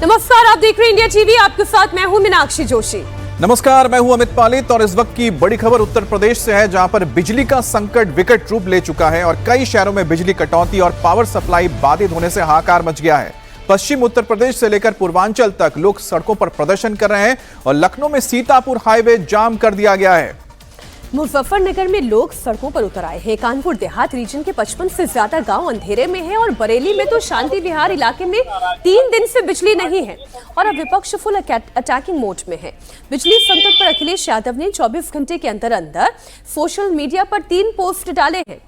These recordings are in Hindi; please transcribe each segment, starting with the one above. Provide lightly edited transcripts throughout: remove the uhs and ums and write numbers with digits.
नमस्कार, आप देख रहे हैं इंडिया टीवी। आपके साथ मैं हूं मीनाक्षी जोशी। नमस्कार, मैं हूं अमित पालित और इस वक्त की बड़ी खबर उत्तर प्रदेश से है, जहां पर बिजली का संकट विकट रूप ले चुका है और कई शहरों में बिजली कटौती और पावर सप्लाई बाधित होने से हाहाकार मच गया है। पश्चिम उत्तर प्रदेश से लेकर पूर्वांचल तक लोग सड़कों पर प्रदर्शन कर रहे हैं और लखनऊ में सीतापुर हाईवे जाम कर दिया गया है। मुजफ्फरनगर में लोग सड़कों पर उतर आए हैं। कानपुर देहात रीजन के 55 से ज्यादा गांव अंधेरे में हैं और बरेली में तो शांति विहार इलाके में 3 दिन से बिजली नहीं है और अब विपक्ष फुल अटैकिंग मोड में है। बिजली संकट पर अखिलेश यादव ने 24 घंटे के अंदर अंदर सोशल मीडिया पर 3 पोस्ट डाले हैं।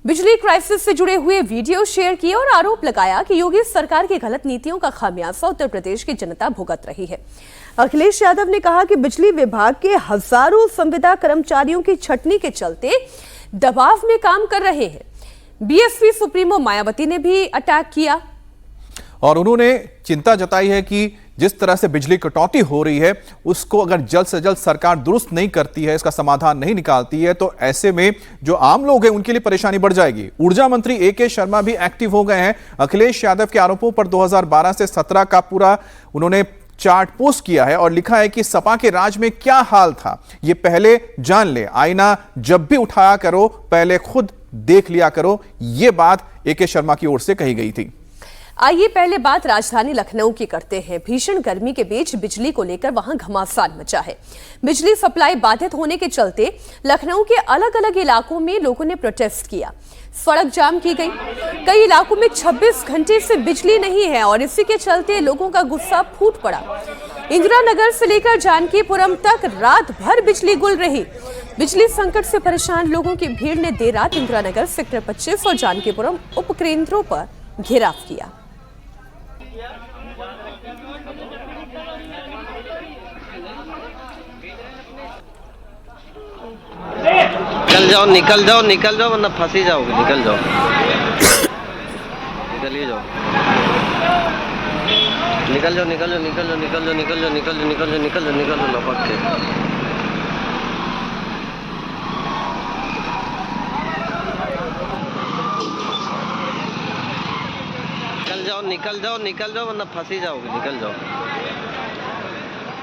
बिजली क्राइसिस से जुड़े हुए वीडियो शेयर किए और आरोप लगाया कि योगी सरकार की गलत नीतियों का खामियाजा उत्तर प्रदेश की जनता भुगत रही है। अखिलेश यादव ने कहा कि बिजली विभाग के हजारों संविदा कर्मचारियों की छटनी के चलते दबाव में काम कर रहे हैं। बीएसपी सुप्रीमो मायावती ने भी अटैक किया और उन्होंने चिंता जताई है कि जिस तरह से बिजली कटौती हो रही है उसको अगर जल्द से जल्द सरकार दुरुस्त नहीं करती है, इसका समाधान नहीं निकालती है, तो ऐसे में जो आम लोग हैं उनके लिए परेशानी बढ़ जाएगी। ऊर्जा मंत्री ए.के. शर्मा भी एक्टिव हो गए हैं। अखिलेश यादव के आरोपों पर 2012 से 17 का पूरा उन्होंने चार्ट पोस्ट किया है और लिखा है कि सपा के राज में क्या हाल था ये पहले जान ले, आईना जब भी उठाया करो पहले खुद देख लिया करो, ये बात ए.के. शर्मा की ओर से कही गई थी। आइए पहले बात राजधानी लखनऊ की करते हैं। भीषण गर्मी के बीच बिजली को लेकर वहां घमासान मचा है। बिजली सप्लाई बाधित होने के चलते लखनऊ के अलग अलग इलाकों में लोगों ने प्रोटेस्ट किया, सड़क जाम की गई। कई इलाकों में 26 घंटे से बिजली नहीं है और इसी के चलते लोगों का गुस्सा फूट पड़ा। इंदिरा नगर से लेकर जानकीपुरम तक रात भर बिजली गुल रही। बिजली संकट से परेशान लोगों की भीड़ ने देर रात इंदिरा नगर सेक्टर 25 और जानकीपुरम उपकेंद्रों पर घेराव किया। निकल जाओ वरना फंसी जाओगे। निकल जाओ, निकलिए जाओ, निकल जाओ लपक के। निकल जाओ वरना फंसी जाओगे। निकल जाओ।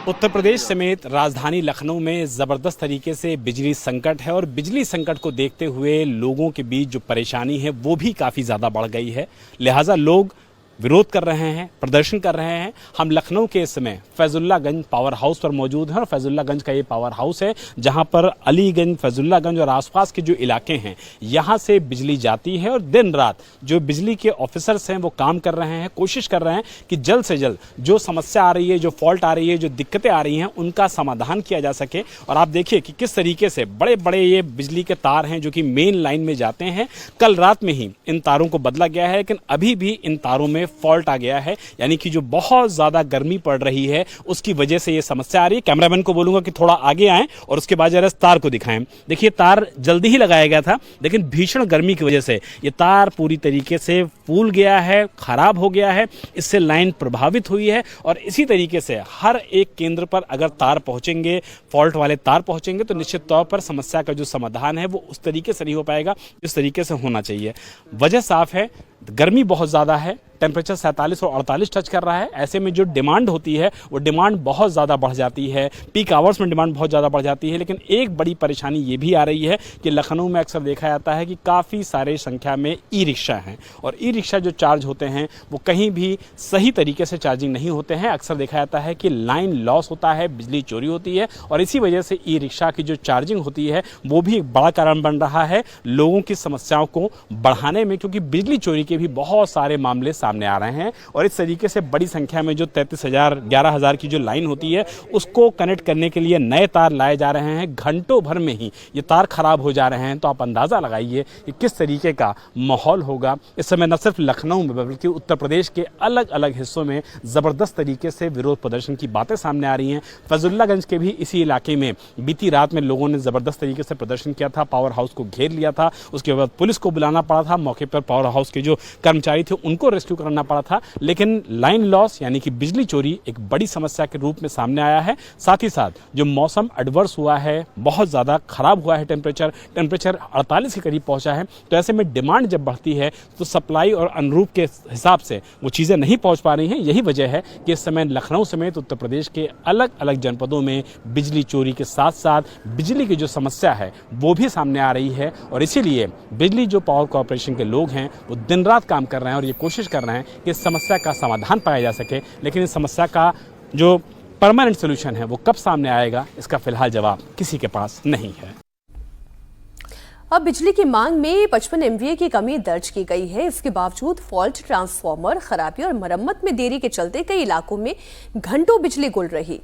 उत्तर प्रदेश समेत राजधानी लखनऊ में ज़बरदस्त तरीके से बिजली संकट है और बिजली संकट को देखते हुए लोगों के बीच जो परेशानी है वो भी काफ़ी ज़्यादा बढ़ गई है। लिहाजा लोग विरोध कर रहे हैं, प्रदर्शन कर रहे हैं। हम लखनऊ के इस समय फैजुल्लागंज पावर हाउस पर मौजूद हैं और फैजुल्लागंज का ये पावर हाउस है जहां पर अलीगंज, फैजुल्लागंज और आसपास के जो इलाके हैं यहां से बिजली जाती है और दिन रात जो बिजली के ऑफिसर्स हैं वो काम कर रहे हैं, कोशिश कर रहे हैं कि जल्द से जल्द जो समस्या आ रही है, जो फॉल्ट आ रही है, जो दिक्कतें आ रही हैं उनका समाधान किया जा सके। और आप देखिए कि किस तरीके से बड़े बड़े ये बिजली के तार हैं जो कि मेन लाइन में जाते हैं। कल रात में ही इन तारों को बदला गया है, लेकिन अभी भी इन तारों में फॉल्ट आ गया है, यानी कि जो बहुत ज्यादा गर्मी पड़ रही है उसकी वजह से ये समस्या आ रही है। कैमरामैन को बोलूंगा कि थोड़ा आगे आएं और उसके बाद जरा तार को दिखाएं। देखिए तार जल्दी ही लगाया गया था, लेकिन भीषण गर्मी की वजह से ये तार पूरी तरीके से फूल गया है, खराब हो गया है। इससे लाइन प्रभावित हुई है और इसी तरीके से हर एक केंद्र पर अगर तार पहुंचेंगे, फॉल्ट वाले तार पहुंचेंगे तो निश्चित तौर पर समस्या का जो समाधान है वो उस तरीके से नहीं हो पाएगा जिस तरीके से होना चाहिए। वजह साफ है, गर्मी बहुत ज़्यादा है, टेम्परेचर 47 और 48 टच कर रहा है। ऐसे में जो डिमांड होती है वो डिमांड बहुत ज़्यादा बढ़ जाती है, पीक आवर्स में डिमांड बहुत ज़्यादा बढ़ जाती है। लेकिन एक बड़ी परेशानी ये भी आ रही है कि लखनऊ में अक्सर देखा जाता है कि काफ़ी सारे संख्या में ई रिक्शा हैं और ई रिक्शा जो चार्ज होते हैं वो कहीं भी सही तरीके से चार्जिंग नहीं होते हैं। अक्सर देखा जाता है कि लाइन लॉस होता है, बिजली चोरी होती है और इसी वजह से ई रिक्शा की जो चार्जिंग होती है वो भी एक बड़ा कारण बन रहा है लोगों की समस्याओं को बढ़ाने में, क्योंकि बिजली चोरी के भी बहुत सारे मामले सामने आ रहे हैं। और इस तरीके से बड़ी संख्या में जो 33,000 11,000 की जो लाइन होती है उसको कनेक्ट करने के लिए नए तार लाए जा रहे हैं। घंटों भर में ही ये तार खराब हो जा रहे हैं। तो आप अंदाज़ा लगाइए कि किस तरीके का माहौल होगा। इस समय न सिर्फ लखनऊ में बल्कि उत्तर प्रदेश के अलग अलग हिस्सों में ज़बरदस्त तरीके से विरोध प्रदर्शन की बातें सामने आ रही हैं। फैजुल्लागंज के भी इसी इलाके में बीती रात में लोगों ने ज़बरदस्त तरीके से प्रदर्शन किया था, पावर हाउस को घेर लिया था। उसके बाद पुलिस को बुलाना पड़ा था, मौके पर पावर हाउस के जो कर्मचारी थे उनको रेस्क्यू करना करना पड़ा था, लेकिन लाइन लॉस यानी कि बिजली चोरी एक बड़ी समस्या के रूप में सामने आया है। साथ ही साथ जो मौसम एडवर्स हुआ है, बहुत ज़्यादा खराब हुआ है, टेम्परेचर 48 के करीब पहुंचा है, तो ऐसे में डिमांड जब बढ़ती है तो सप्लाई और अनुरूप के हिसाब से वो चीज़ें नहीं पहुंच पा रही हैं। यही वजह है कि इस समय लखनऊ समेत उत्तर प्रदेश के अलग अलग जनपदों में बिजली चोरी के साथ साथ बिजली की जो समस्या है वो भी सामने आ रही है। और इसीलिए बिजली जो पावर कॉर्पोरेशन के लोग हैं वो दिन रात काम कर रहे हैं और ये कोशिश कर रहे हैं कि इस समस्या का समाधान पाया जा सके, लेकिन इस समस्या का जो परमानेंट सोल्यूशन है वो कब सामने आएगा, इसका फिलहाल जवाब किसी के पास नहीं है। अब बिजली की मांग में 55 MVA की कमी दर्ज की गई है। इसके बावजूद फॉल्ट, ट्रांसफार्मर खराबी और मरम्मत में देरी के चलते कई इलाकों में घंटों बिजली गुल रही।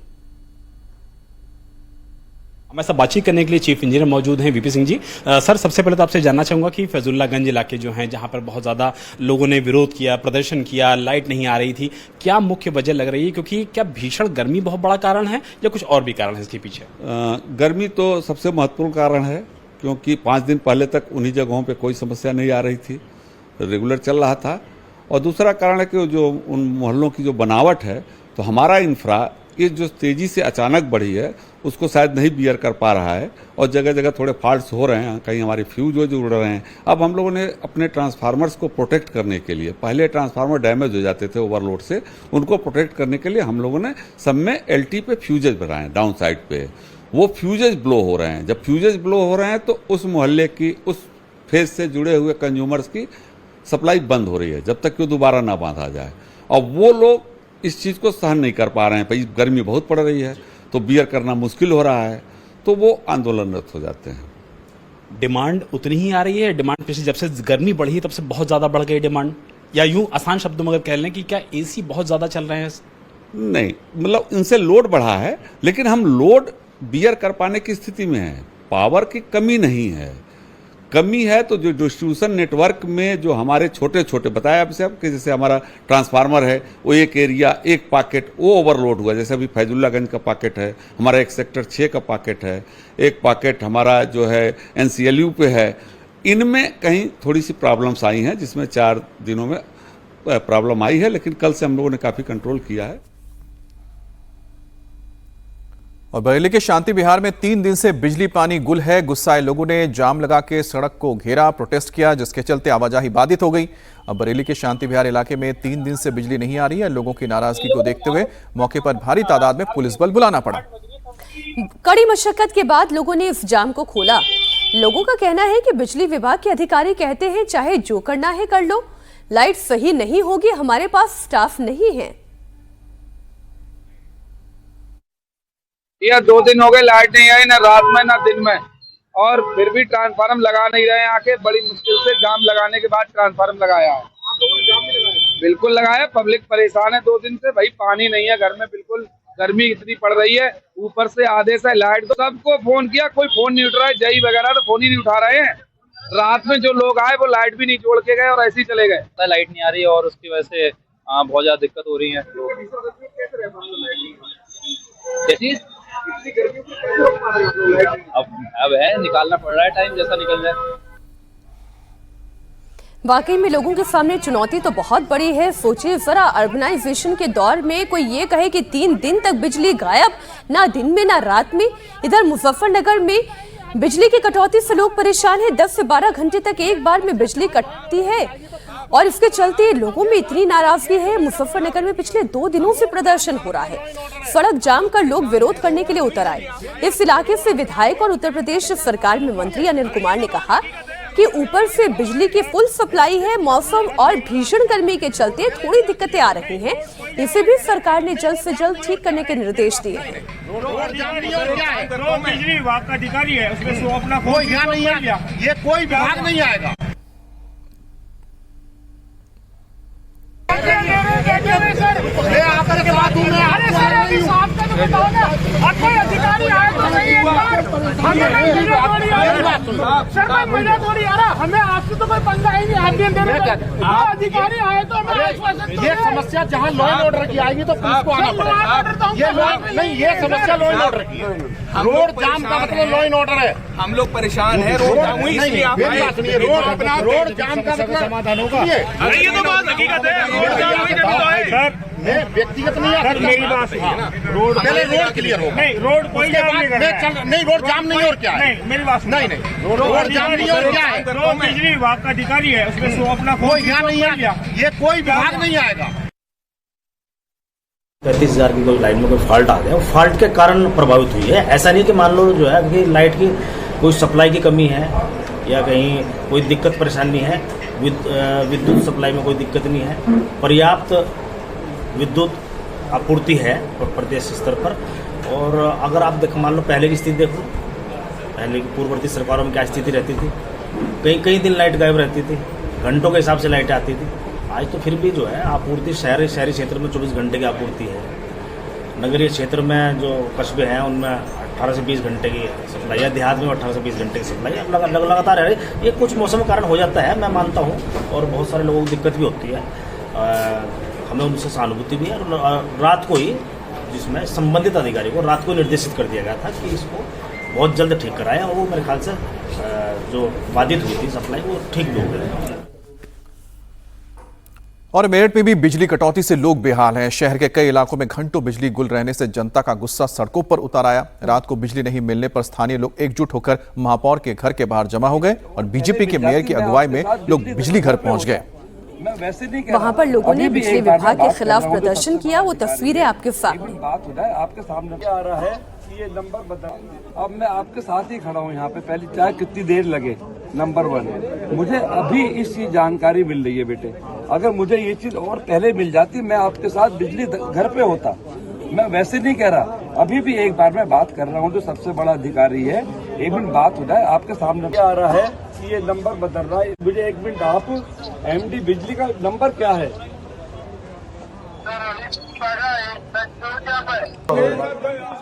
हमारे साथ बातचीत करने के लिए चीफ इंजीनियर मौजूद हैं, वीपी सिंह जी। सर, सबसे पहले तो आपसे जानना चाहूंगा कि फैजुल्लागंज इलाके जो हैं, जहां पर बहुत ज़्यादा लोगों ने विरोध किया, प्रदर्शन किया, लाइट नहीं आ रही थी, क्या मुख्य वजह लग रही है? क्योंकि क्या भीषण गर्मी बहुत बड़ा कारण है या कुछ और भी कारण है इसके पीछे? गर्मी तो सबसे महत्वपूर्ण कारण है, क्योंकि 5 दिन पहले तक उन्हीं जगहों पे कोई समस्या नहीं आ रही थी, रेगुलर चल रहा था। और दूसरा कारण है कि जो उन मोहल्लों की जो बनावट है, तो हमारा इंफ्रा ये जो तेज़ी से अचानक बढ़ी है उसको शायद नहीं बियर कर पा रहा है और जगह जगह थोड़े फॉल्ट्स हो रहे हैं, कहीं हमारे फ्यूज जो उड़ रहे हैं। अब हम लोगों ने अपने ट्रांसफार्मर्स को प्रोटेक्ट करने के लिए, पहले ट्रांसफार्मर डैमेज हो जाते थे ओवरलोड से, उनको प्रोटेक्ट करने के लिए हम लोगों ने सब में LT पे फ्यूजेज बनाए डाउन साइड पे। वो फ्यूजेज ब्लो हो रहे हैं। जब फ्यूजेज ब्लो हो रहे हैं तो उस मोहल्ले की, उस फेज से जुड़े हुए कंज्यूमर्स की सप्लाई बंद हो रही है जब तक कि वो दोबारा ना बांधा जाए। और वो लोग इस चीज़ को सहन नहीं कर पा रहे हैं। भाई गर्मी बहुत पड़ रही है तो बियर करना मुश्किल हो रहा है, तो वो आंदोलनरत हो जाते हैं। डिमांड उतनी ही आ रही है? डिमांड पिछले जब से गर्मी बढ़ी तब से बहुत ज़्यादा बढ़ गई डिमांड, या यूं आसान शब्दों में अगर कह लें कि क्या AC बहुत ज़्यादा चल रहे हैं? नहीं, मतलब इनसे लोड बढ़ा है, लेकिन हम लोड बियर कर पाने की स्थिति में है। पावर की कमी नहीं है। कमी है तो जो डिस्ट्रीब्यूशन नेटवर्क में जो हमारे छोटे छोटे बताया आपसे कि जैसे हमारा ट्रांसफार्मर है, वो एक एरिया, एक पॉकेट वो ओवरलोड हुआ। जैसे अभी फैजुल्लागंज का पॉकेट है, हमारा एक सेक्टर 6 का पॉकेट है, एक पॉकेट हमारा जो है NCLU पे है। इनमें कहीं थोड़ी सी प्रॉब्लम्स आई हैं, जिसमें 4 दिनों में प्रॉब्लम आई है, लेकिन कल से हम लोगों ने काफ़ी कंट्रोल किया है। और बरेली के शांति विहार में 3 दिन से बिजली पानी गुल है। गुस्साए लोगों ने जाम लगा के सड़क को घेरा, प्रोटेस्ट किया, जिसके चलते आवाजाही बाधित हो गई। अब बरेली के शांति विहार इलाके में 3 दिन से बिजली नहीं आ रही है। लोगों की नाराजगी को देखते हुए मौके पर भारी तादाद में पुलिस बल बुलाना पड़ा। कड़ी मशक्कत के बाद लोगों ने इस जाम को खोला। लोगों का कहना है कि बिजली विभाग के अधिकारी कहते हैं चाहे जो करना है कर लो, लाइट सही नहीं होगी, हमारे पास स्टाफ नहीं है। यह 2 दिन हो गए लाइट नहीं आई, ना रात में ना दिन में, और फिर भी ट्रांसफार्मर लगा नहीं रहे हैं। आके बड़ी मुश्किल से जाम लगाने के बाद ट्रांसफार्मर लगाया है। बिल्कुल लगाया, पब्लिक परेशान है 2 दिन से। भाई पानी नहीं है घर में, बिल्कुल गर्मी इतनी पड़ रही है, ऊपर से आधे से लाइट। तो सबको फोन किया, कोई फोन नहीं उठ रहा है। जई वगैरह तो फोन ही नहीं उठा रहे हैं। रात में जो लोग आए वो लाइट भी नहीं जोड़ के गए और ऐसे ही चले गए। लाइट नहीं आ रही है और उसकी वजह से बहुत ज्यादा दिक्कत हो रही है। अब है, निकालना पड़ रहा है, टाइम जैसा निकल जाए। वाकई में लोगों के सामने चुनौती तो बहुत बड़ी है। सोचिए जरा, अर्बनाइजेशन के दौर में कोई ये कहे कि 3 दिन तक बिजली गायब, ना दिन में ना रात में। इधर मुजफ्फरनगर में बिजली की कटौती से लोग परेशान हैं। 10 से 12 घंटे तक एक बार में बिजली कटती है और इसके चलते लोगों में इतनी नाराजगी है। मुजफ्फरनगर में पिछले 2 दिनों से प्रदर्शन हो रहा है। सड़क जाम कर लोग विरोध करने के लिए उतर आए। इस इलाके से विधायक और उत्तर प्रदेश सरकार में मंत्री अनिल कुमार ने कहा कि ऊपर से बिजली की फुल सप्लाई है, मौसम और भीषण गर्मी के चलते थोड़ी दिक्कतें आ रही हैं। इसे भी सरकार ने जल्द से जल्द ठीक करने के निर्देश दिए हैं। बिजली विभाग का अधिकारी है, उसमें वो अपना कोई नहीं आएगा, ये कोई विभाग नहीं आएगा। आकर के बात कोई अधिकारी आए तो नहीं, सर मैं मजा थोड़ी आ रहा, हमें आपसे तो कोई पंगा ही नहीं। अधिकारी आए तो हमें आश्वासन। ये समस्या जहाँ लॉ एंड ऑर्डर की आएगी तो पुलिस को आना पड़ेगा। ये नहीं, ये समस्या लॉ एंड ऑर्डर की है। रोड जाम का मतलब लॉ एंड ऑर्डर है। हम लोग परेशान है, रोड जाम हुई इसलिए आप रोड जाम का मतलब समाधान होगा। ये तो बात हकीकत है, रोड जाम हुई सर। व्यक्तिगत नहीं है, मेरी बात है ना। रोड पहले रोड क्लियर हो। नहीं, रोड कोई जाम नहीं कर रहा। नहीं, रोड जाम नहीं और क्या है? नहीं, मेरी बात नहीं, रोड जाम नहीं और क्या है? जो बिजली विभाग का अधिकारी है उसमें सो अपना कोई यहाँ नहीं है, ये कोई विभाग नहीं आएगा। 35,000 की कोई लाइन में कोई फॉल्ट आ गया, फॉल्ट के कारण प्रभावित हुई है। ऐसा नहीं कि मान लो जो है कि लाइट की कोई सप्लाई की कमी है या कहीं कोई दिक्कत परेशानी है, विद्युत सप्लाई में कोई दिक्कत नहीं है, पर्याप्त विद्युत आपूर्ति है प्रदेश स्तर पर। और अगर आप मान लो पहले की स्थिति देखो, पहले की पूर्ववर्ती सरकारों में क्या स्थिति रहती थी, कई दिन लाइट गायब रहती थी, घंटों के हिसाब से लाइट आती थी। आज तो फिर भी जो है आपूर्ति शहरी क्षेत्र में 24 घंटे की आपूर्ति है। नगरीय क्षेत्र में जो कस्बे हैं उनमें 18 से 20 घंटे की सप्लाई है, देहात में 18 से 20 घंटे की सप्लाई लगातार है। ये कुछ मौसम के कारण हो जाता है, मैं मानता हूँ, और बहुत सारे लोगों को दिक्कत भी होती है। हमें उनसे सहानुभूति भी है। और रात को ही, जिसमें संबंधित अधिकारी को रात को निर्देशित कर दिया गया था कि इसको बहुत जल्द ठीक कराएं, और वो मेरे ख्याल से जो बाधित हुई थी सप्लाई वो ठीक भी हो गई। और मेरठ में भी बिजली कटौती से लोग बेहाल हैं। शहर के कई इलाकों में घंटों बिजली गुल रहने से जनता का गुस्सा सड़कों पर उतर आया। रात को बिजली नहीं मिलने पर स्थानीय लोग एकजुट होकर महापौर के घर के बाहर जमा हो गए और बीजेपी के मेयर की अगुवाई में लोग बिजली घर पहुंच गए। वहां पर लोगों ने बिजली विभाग के खिलाफ प्रदर्शन किया। वो तस्वीरें आपके सामने। बात हो जाए, आपके सामने क्या आ रहा है कि ये नंबर बता। अब मैं आपके साथ ही खड़ा हूँ यहाँ पे, पहले चाहे कितनी देर लगे। नंबर 1, मुझे अभी इस चीज जानकारी मिल रही है बेटे। अगर मुझे ये चीज और पहले मिल जाती, मैं आपके साथ बिजली घर पे होता। मैं वैसे नहीं कह रहा, अभी भी एक बार मैं बात कर रहा हूँ जो सबसे बड़ा अधिकारी है। एक मिनट बात हो जाए, आपके सामने क्या आ रहा है कि ये नंबर बदल रहा है। मुझे एक मिनट, आप एमडी बिजली का नंबर क्या है?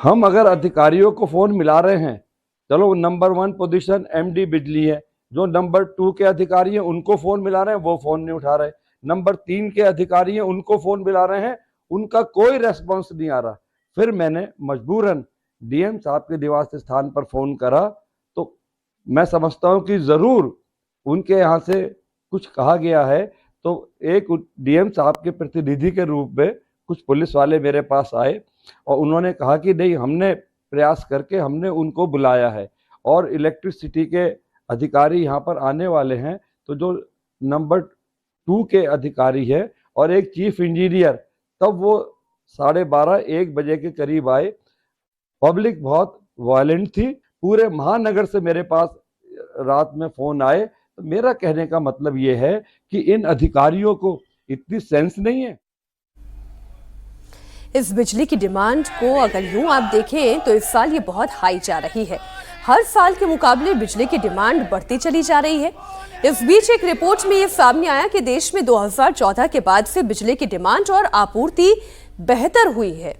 हम अगर अधिकारियों को फोन मिला रहे हैं, चलो नंबर 1 पोजीशन एमडी बिजली है। जो नंबर 2 के अधिकारी हैं उनको फोन मिला रहे हैं, वो फोन नहीं उठा रहे। नंबर 3 के अधिकारी हैं, उनको फोन मिला रहे हैं, उनका कोई रेस्पॉन्स नहीं आ रहा। फिर मैंने मजबूरन डीएम साहब के निवास स्थान पर फोन करा, तो मैं समझता हूं कि जरूर उनके यहाँ से कुछ कहा गया है। तो एक डीएम साहब के प्रतिनिधि के रूप में कुछ पुलिस वाले मेरे पास आए और उन्होंने कहा कि नहीं, हमने प्रयास करके हमने उनको बुलाया है और इलेक्ट्रिसिटी के अधिकारी यहाँ पर आने वाले हैं। तो जो नंबर 2 के अधिकारी है और एक चीफ इंजीनियर, तब वो 12:30-1 बजे के करीब आए। पब्लिक बहुत वायलेंट थी। पूरे महानगर से मेरे पास रात में फोन आए। तो मेरा कहने का मतलब ये है कि इन अधिकारियों को इतनी सेंस नहीं है। इस बिजली की डिमांड को अगर यूं आप देखें तो इस साल ये बहुत हाई जा रही है। हर साल के मुकाबले बिजली की डिमांड बढ़ती चली जा रही है। इस बीच एक रिपोर्ट में ये सामने आया कि देश में 2014 के बाद से बिजली की डिमांड और आपूर्ति बेहतर हुई है।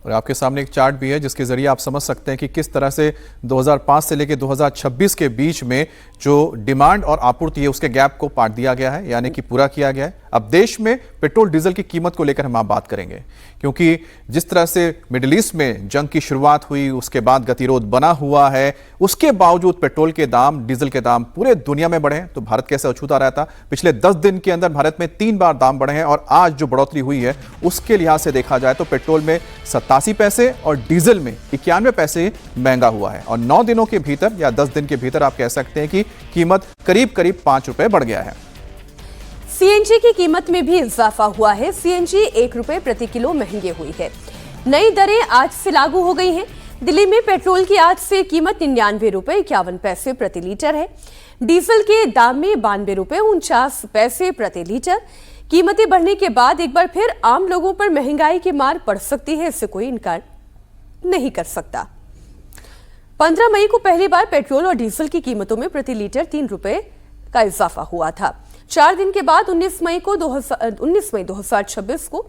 और आपके सामने एक चार्ट भी है जिसके जरिए आप समझ सकते हैं कि किस तरह से 2005 से लेकर 2026 के बीच में जो डिमांड और आपूर्ति है उसके गैप को पाट दिया गया है, यानी कि पूरा किया गया है। अब देश में पेट्रोल डीजल की कीमत को लेकर हम आप बात करेंगे, क्योंकि जिस तरह से मिडिल ईस्ट में जंग की शुरुआत हुई, उसके बाद गतिरोध बना हुआ है, उसके बावजूद पेट्रोल के दाम, डीजल के दाम पूरे दुनिया में बढ़े हैं। तो भारत कैसे अछूता रहता? पिछले 10 दिन के अंदर भारत में 3 बार दाम बढ़े हैं और आज जो बढ़ोतरी हुई है उसके लिहाज से देखा जाए तो पेट्रोल में 87 पैसे और डीजल में 91 पैसे महंगा हुआ है। और 9 दिनों के भीतर या 10 दिन के भीतर आप कह सकते हैं कि कीमत करीब 5 रुपए बढ़ गया है। सीएनजी की कीमत में भी इजाफा हुआ है। सीएनजी 1 रुपए प्रति किलो महंगी हुई है। नई दरें आज से लागू हो गई हैं। दिल्ली में पेट्रोल की आज से कीमत 99 रुपए 51 पैसे प्रति लीटर है। डीजल के दाम में 92 रुपए 49 पैसे प्रति लीटर। कीमतें बढ़ने के बाद एक बार फिर आम लोगों पर महंगाई की मार पड़ सकती है, इससे कोई इनकार नहीं कर सकता। 15 मई को पहली बार पेट्रोल और डीजल की कीमतों में प्रति लीटर 3 रुपए का इजाफा हुआ था। 4 दिन के बाद 19 मई 2026 को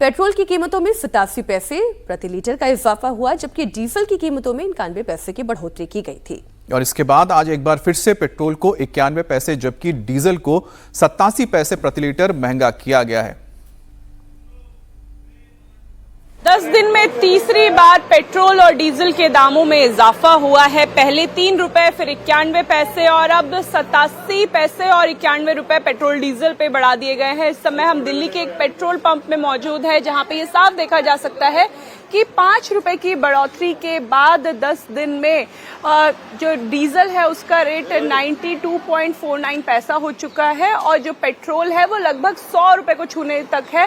पेट्रोल की कीमतों में 87 पैसे प्रति लीटर का इजाफा हुआ, जबकि डीजल की कीमतों में 91 पैसे की बढ़ोतरी की गई थी। और इसके बाद आज एक बार फिर से पेट्रोल को 91 पैसे जबकि डीजल को 87 पैसे प्रति लीटर महंगा किया गया है। 10 दिन में तीसरी बार पेट्रोल और डीजल के दामों में इजाफा हुआ है। पहले 3 रुपए, फिर 91 पैसे और अब 87 पैसे और 91 रुपए पेट्रोल डीजल पे बढ़ा दिए गए हैं। इस समय हम दिल्ली के एक पेट्रोल पंप में मौजूद है जहां पे ये साफ देखा जा सकता है कि 5 रुपए की बढ़ोतरी के बाद 10 दिन में जो डीजल है उसका रेट 92.49 पैसा हो चुका है और जो पेट्रोल है वो लगभग 100 रुपए को छूने तक है।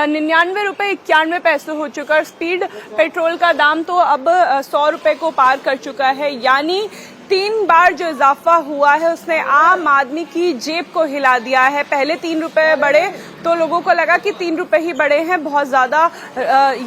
99 रुपए 91 पैसे हो चुका है। स्पीड पेट्रोल का दाम तो अब 100 रुपए को पार कर चुका है, यानी 3 बार जो इजाफा हुआ है उसने आम आदमी की जेब को हिला दिया है। पहले 3 रुपए बढ़े तो लोगों को लगा कि 3 रुपए ही बढ़े हैं, बहुत ज्यादा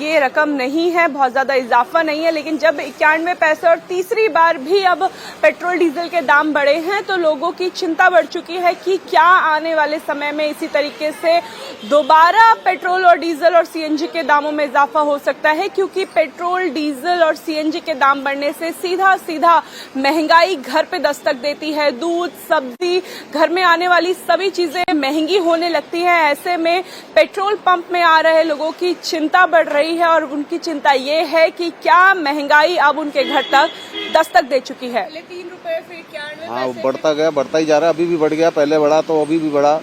ये रकम नहीं है, बहुत ज्यादा इजाफा नहीं है। लेकिन जब 91 पैसे और तीसरी बार भी अब पेट्रोल डीजल के दाम बढ़े हैं तो लोगों की चिंता बढ़ चुकी है कि क्या आने वाले समय में इसी तरीके से दोबारा पेट्रोल और डीजल और सीएनजी के दामों में इजाफा हो सकता है, क्योंकि पेट्रोल, डीजल और सीएनजी के दाम बढ़ने से सीधा सीधा महंगाई घर पे दस्तक देती है। दूध, सब्जी, घर में आने वाली सभी चीजें महंगी होने लगती है। ऐसे में पेट्रोल पंप में आ रहे लोगों की चिंता बढ़ रही है और उनकी चिंता ये है कि क्या महंगाई अब उनके घर तक दस्तक दे चुकी है। 3 रुपए फिर 91 हाँ, बढ़ता गया, बढ़ता ही जा रहा है। अभी भी बढ़ गया, पहले बढ़ा तो अभी भी बढ़ा।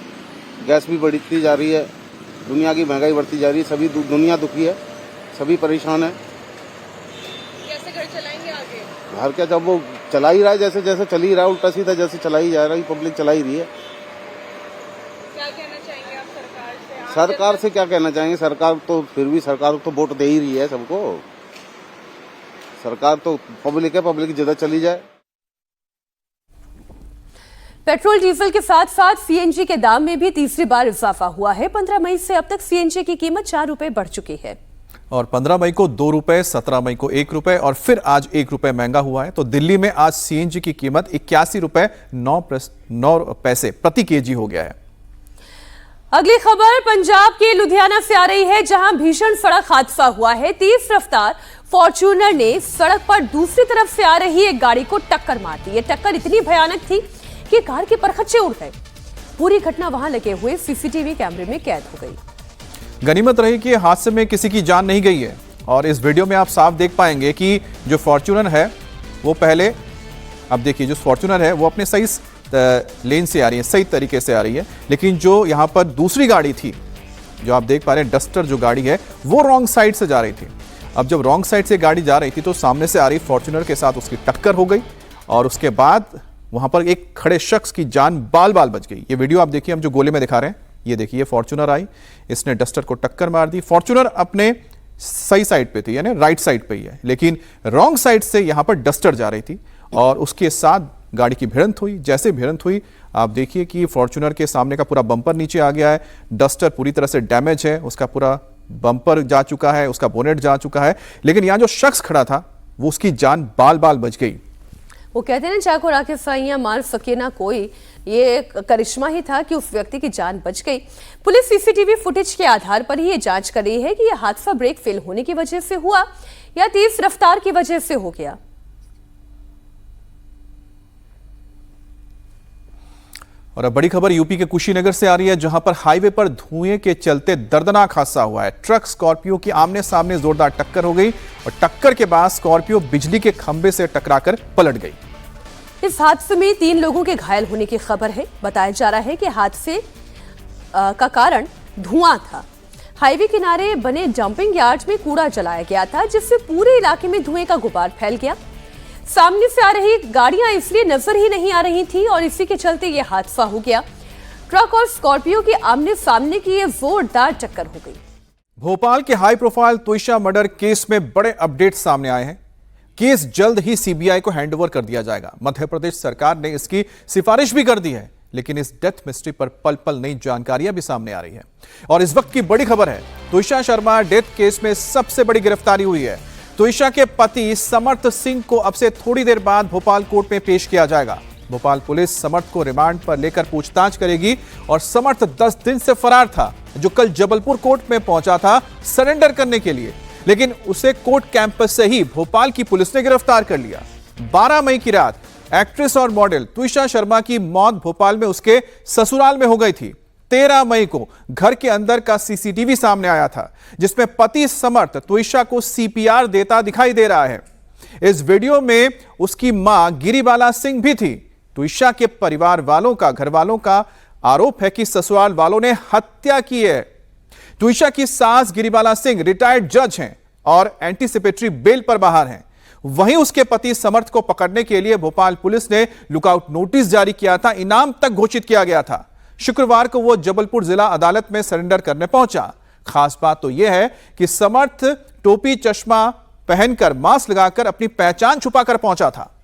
गैस भी बढ़ती जा रही है, दुनिया की महंगाई बढ़ती जा रही है, सभी दुनिया दुखी है, सभी परेशान है। कैसे घर चलाएंगे आगे? घर क्या, जब वो चला ही रहा है, जैसे जैसे चल ही रहा है, उल्टा सीधा जैसे चला ही जा रहा है, पब्लिक चला ही रही है। क्या कहना चाहेंगे आप सरकार से? सरकार से क्या कहना चाहेंगे? सरकार तो फिर भी, सरकार तो वोट दे ही रही है सबको। सरकार तो पब्लिक है, पब्लिक जिधर चली जाए। पेट्रोल डीजल के साथ साथ सीएनजी के दाम में भी तीसरी बार इजाफा हुआ है। 15 मई से अब तक सीएनजी की कीमत 4 रुपए बढ़ चुकी है और 15 मई को 2 रुपए, 17 मई को 1 रुपए और फिर आज 1 रुपए महंगा हुआ है। तो दिल्ली में आज सीएनजी की कीमत 81 रुपए 9 पैसे प्रति केजी हो गया है। अगली खबर पंजाब के लुधियाना से आ रही है, जहां भीषण सड़क हादसा हुआ है। तेज रफ्तार फॉर्च्यूनर ने सड़क पर दूसरी तरफ से आ रही एक गाड़ी को टक्कर मार दी। ये टक्कर इतनी भयानक थी कि कार के परखच्चे उड़ गए। पूरी घटना वहां लगे हुए सीसीटीवी कैमरे में कैद हो गई। गनीमत रही कि हादसे में किसी की जान नहीं गई है और इस वीडियो में आप साफ देख पाएंगे कि जो फॉर्च्यूनर है वो पहले, अब देखिए, जो फॉर्च्यूनर है वो अपने सही लेन से आ रही है, सही तरीके से आ रही है, लेकिन जो यहाँ पर दूसरी गाड़ी थी, जो आप देख पा रहे हैं डस्टर जो गाड़ी है, वो रॉन्ग साइड से जा रही थी। अब जब रॉन्ग साइड से गाड़ी जा रही थी तो सामने से आ रही फॉर्च्यूनर के साथ उसकी टक्कर हो गई और उसके बाद वहां पर एक खड़े शख्स की जान बाल बाल बच गई। ये वीडियो आप देखिए, हम जो गोले में दिखा रहे हैं, ये देखिए, फॉर्च्यूनर आई, इसने डस्टर को टक्कर मार दी। फॉर्च्यूनर अपने सही साइड पे थी, यानी राइट साइड पे ही है, लेकिन रॉन्ग साइड से यहां पर डस्टर जा रही थी और उसके साथ गाड़ी की भिड़ंत हुई। जैसे भिड़ंत हुई, आप देखिए कि फॉर्च्यूनर के सामने का पूरा बम्पर नीचे आ गया है, डस्टर पूरी तरह से डैमेज है, उसका पूरा बम्पर जा चुका है, उसका बोनेट जा चुका है, लेकिन यहां जो शख्स खड़ा था वो उसकी जान बाल बाल बच गई। वो कहते हैं ना, चाको राखे साइयां मार सके ना कोई, ये करिश्मा ही था कि उस व्यक्ति की जान बच गई। पुलिस सीसीटीवी फुटेज के आधार पर ही ये जांच कर रही है कि यह हादसा ब्रेक फेल होने की वजह से हुआ या तेज रफ्तार की वजह से हो गया। और अब बड़ी खबर यूपी के कुशीनगर से आ रही है, जहां पर हाईवे पर धुएं के चलते दर्दनाक हादसा हुआ है। ट्रक स्कॉर्पियो की आमने सामने जोरदार टक्कर हो गई और टक्कर के बाद स्कॉर्पियो बिजली के खंभे से टकराकर पलट गई। इस हादसे में 3 लोगों के घायल होने की खबर है। बताया जा रहा है कि हादसे का कारण धुआं था। हाईवे किनारे बने डंपिंग यार्ड में कूड़ा जलाया गया था, जिससे पूरे इलाके में धुएं का गुबार फैल गया। सामने से आ रही गाड़ियां इसलिए नजर ही नहीं आ रही थी और इसी के चलते यह हादसा हो गया। ट्रक और स्कॉर्पियो की आमने सामने की यह जोरदार टक्कर हो गई। भोपाल के हाई प्रोफाइल तुइशा मर्डर केस में बड़े अपडेट सामने आए हैं। केस जल्द ही सीबीआई को हैंडओवर कर दिया जाएगा। मध्य प्रदेश सरकार ने इसकी सिफारिश भी कर दी है, लेकिन इस डेथ मिस्ट्री पर पल पल नई जानकारियां भी सामने आ रही है। और इस वक्त की बड़ी खबर है, तुइशा शर्मा डेथ केस में सबसे बड़ी गिरफ्तारी हुई है। तुइशा के पति समर्थ सिंह को अब से थोड़ी देर बाद भोपाल कोर्ट में पेश किया जाएगा। भोपाल पुलिस समर्थ को रिमांड पर लेकर पूछताछ करेगी और समर्थ 10 दिन से फरार था, जो कल जबलपुर कोर्ट में पहुंचा था सरेंडर करने के लिए, लेकिन उसे कोर्ट कैंपस से ही भोपाल की पुलिस ने गिरफ्तार कर लिया। 12 मई की रात एक्ट्रेस और मॉडल त्विषा शर्मा की मौत भोपाल में उसके ससुराल में हो गई थी। 13 मई को घर के अंदर का सीसीटीवी सामने आया था, जिसमें पति समर्थ त्विषा को सीपीआर देता दिखाई दे रहा है। इस वीडियो में उसकी मां गिरिबाला सिंह भी थी। त्विषा के परिवार वालों का, घर वालों का आरोप है कि ससुराल वालों ने हत्या की है। त्विषा की सास गिरिबाला सिंह रिटायर्ड जज हैं और एंटीसिपेटरी बेल पर बाहर हैं। वहीं उसके पति समर्थ को पकड़ने के लिए भोपाल पुलिस ने लुकआउट नोटिस जारी किया था। इनाम तक घोषित किया गया था। शुक्रवार को वो जबलपुर जिला अदालत में सरेंडर करने पहुंचा। खास बात तो यह है कि समर्थ टोपी चश्मा पहनकर, मास्क लगाकर अपनी पहचान छुपाकर पहुंचा था।